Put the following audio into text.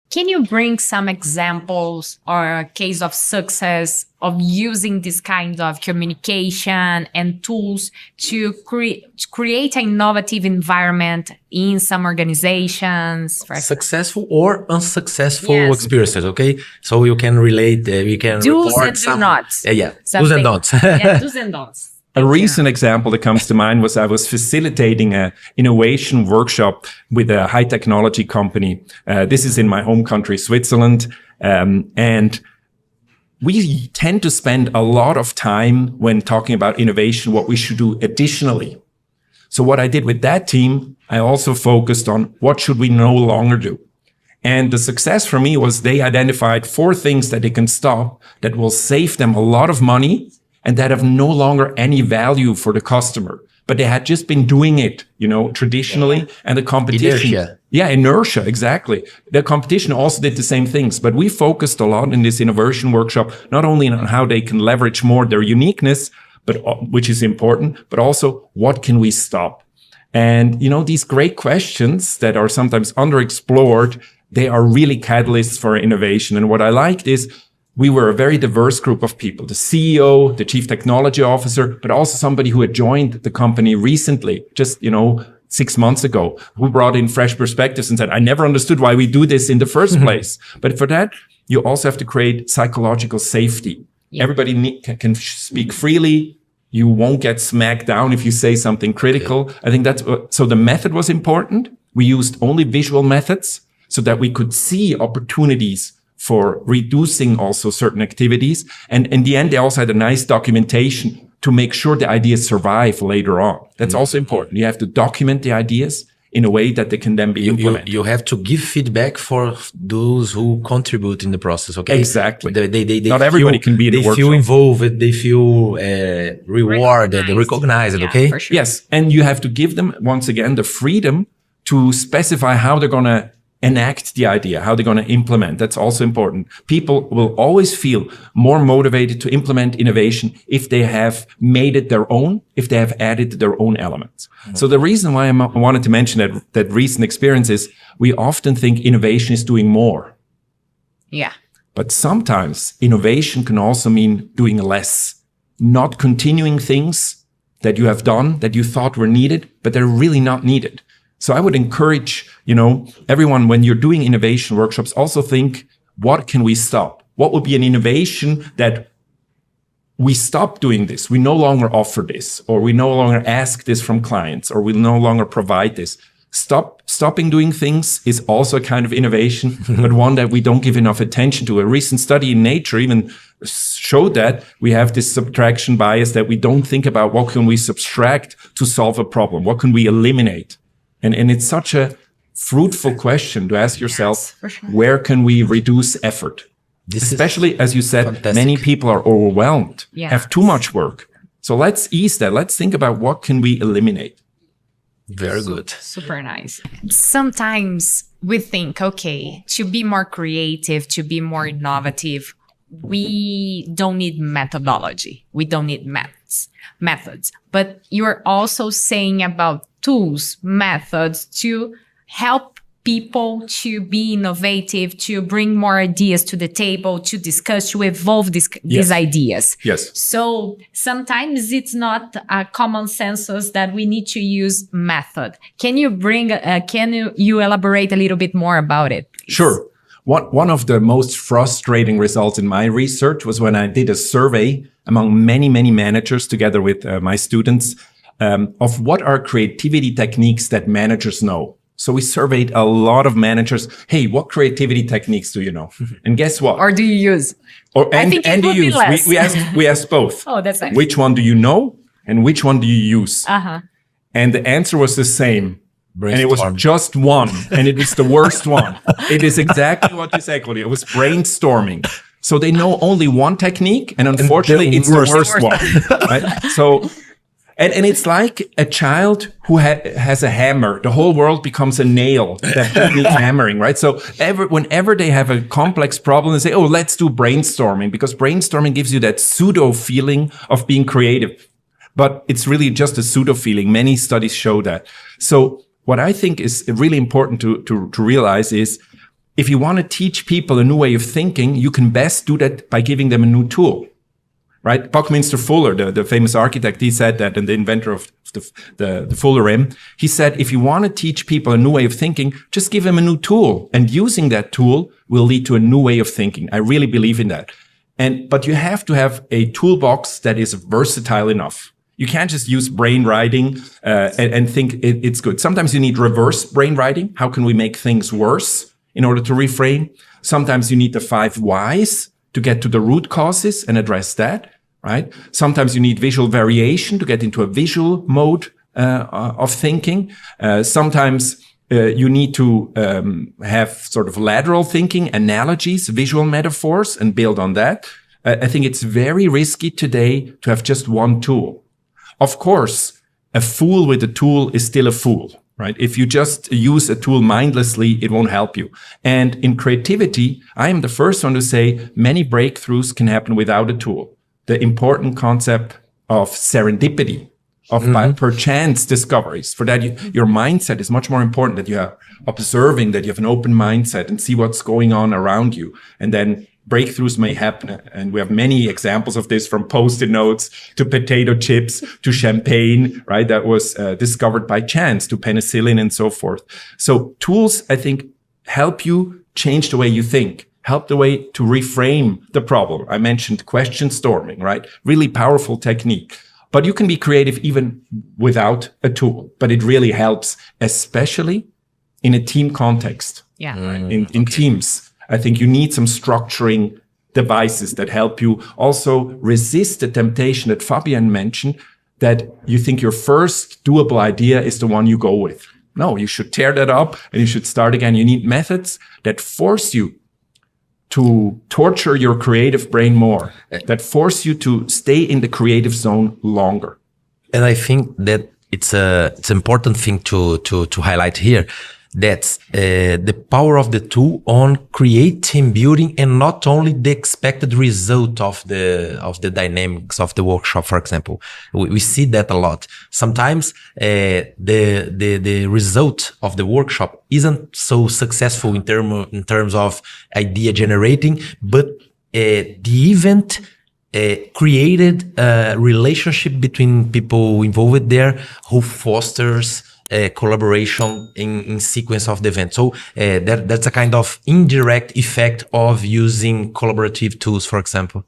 Can you bring some examples or a case of success of using this kind of communication and tools to create an innovative environment in some organizations? Successful or unsuccessful experiences, okay? So you can relate, you can do's report and do nots. Do's and don'ts. Do's and don'ts. A recent example that comes to mind was I was facilitating an innovation workshop with a high technology company. This is in my home country, Switzerland. And we tend to spend a lot of time when talking about innovation, what we should do additionally. So what I did with that team, I also focused on what should we no longer do. And the success for me was they identified 4 things that they can stop that will save them a lot of money and that have no longer any value for the customer. But they had just been doing it, traditionally, and the competition. Inertia. Yeah, inertia, exactly. The competition also did the same things, but we focused a lot in this innovation workshop, not only on how they can leverage more their uniqueness, but which is important, but also what can we stop? And, these great questions that are sometimes underexplored, they are really catalysts for innovation. And what I liked is we were a very diverse group of people, the CEO, the chief technology officer, but also somebody who had joined the company recently, just, 6 months ago, who brought in fresh perspectives and said, I never understood why we do this in the first place. But for that, you also have to create psychological safety. Yeah. Everybody can speak freely. You won't get smacked down if you say something critical. Okay. I think so the method was important. We used only visual methods so that we could see opportunities for reducing also certain activities. And in the end, they also had a nice documentation to make sure the ideas survive later on. That's also important. You have to document the ideas in a way that they can then be implemented. You have to give feedback for those who contribute in the process, okay? Exactly. They Not everybody can be in the workshop. They feel involved, they feel rewarded, recognized, okay? For sure. Yes, and you have to give them, once again, the freedom to specify how they're going to enact the idea, how they're going to implement. That's also important. People will always feel more motivated to implement innovation if they have made it their own, if they have added their own elements. Mm-hmm. So the reason why I wanted to mention that recent experience is we often think innovation is doing more. Yeah. But sometimes innovation can also mean doing less, not continuing things that you have done that you thought were needed, but they're really not needed. So I would encourage, everyone, when you're doing innovation workshops, also think, what can we stop? What would be an innovation that we stop doing this? We no longer offer this, or we no longer ask this from clients, or we no longer provide this. Stopping doing things is also a kind of innovation, but one that we don't give enough attention to. A recent study in Nature even showed that we have this subtraction bias, that we don't think about what can we subtract to solve a problem? What can we eliminate? And it's such a fruitful question to ask yourself, for sure. Where can we reduce effort? Especially, as you said, fantastic. Many people are overwhelmed, have too much work. So let's ease that. Let's think about what can we eliminate. Very good. Super nice. Sometimes we think, okay, to be more creative, to be more innovative, we don't need methodology. We don't need methods. But you're also saying about tools, methods to help people to be innovative, to bring more ideas to the table, to discuss, to evolve these ideas. Yes. So sometimes it's not a common consensus that we need to use method. Can you you elaborate a little bit more about it, please? Sure. One of the most frustrating results in my research was when I did a survey among many, many managers together with my students of what are creativity techniques that managers know. So we surveyed a lot of managers. Hey, what creativity techniques do you know? And guess what? Or do you use? I think it would be less. We asked both. Oh, that's nice. Which one do you know and which one do you use? Uh-huh. And the answer was the same. And it was just one. And it is the worst one. It is exactly what you said, Claudia. It was brainstorming. So they know only one technique. And unfortunately, it's the worst one. Right? So... And it's like a child who has a hammer. The whole world becomes a nail that needs hammering, right? So whenever they have a complex problem, they say, oh, let's do brainstorming, because brainstorming gives you that pseudo feeling of being creative. But it's really just a pseudo feeling. Many studies show that. So what I think is really important to realize is if you want to teach people a new way of thinking, you can best do that by giving them a new tool. Right? Buckminster Fuller, the famous architect, he said that, and the inventor of the Fuller M, he said, if you want to teach people a new way of thinking, just give them a new tool. And using that tool will lead to a new way of thinking. I really believe in that. But you have to have a toolbox that is versatile enough. You can't just use brainwriting and think it's good. Sometimes you need reverse brainwriting. How can we make things worse in order to reframe? Sometimes you need the 5 whys to get to the root causes and address that. Right? Sometimes you need visual variation to get into a visual mode of thinking. Sometimes you need to have sort of lateral thinking, analogies, visual metaphors, and build on that. I think it's very risky today to have just one tool. Of course, a fool with a tool is still a fool. Right? If you just use a tool mindlessly, it won't help you. And in creativity, I am the first one to say many breakthroughs can happen without a tool. The important concept of serendipity, of by perchance discoveries. For that, your mindset is much more important, that you are observing, that you have an open mindset and see what's going on around you. And then breakthroughs may happen. And we have many examples of this, from Post-it notes to potato chips to champagne, right? That was discovered by chance, to penicillin and so forth. So tools, I think, help you change the way you think. Help the way to reframe the problem. I mentioned question storming, right? Really powerful technique. But you can be creative even without a tool. But it really helps, especially in a team context. Yeah. In teams, I think you need some structuring devices that help you also resist the temptation that Fabienne mentioned, that you think your first doable idea is the one you go with. No, you should tear that up and you should start again. You need methods that force you to torture your creative brain more, that force you to stay in the creative zone longer. And I think that it's an important thing to highlight here. That's the power of the tool on creating, building, and not only the expected result of the dynamics of the workshop. For example, we see that a lot. Sometimes the result of the workshop isn't so successful in terms of idea generating, but the event created a relationship between people involved there who fosters collaboration in sequence of the event. So that's a kind of indirect effect of using collaborative tools, for example.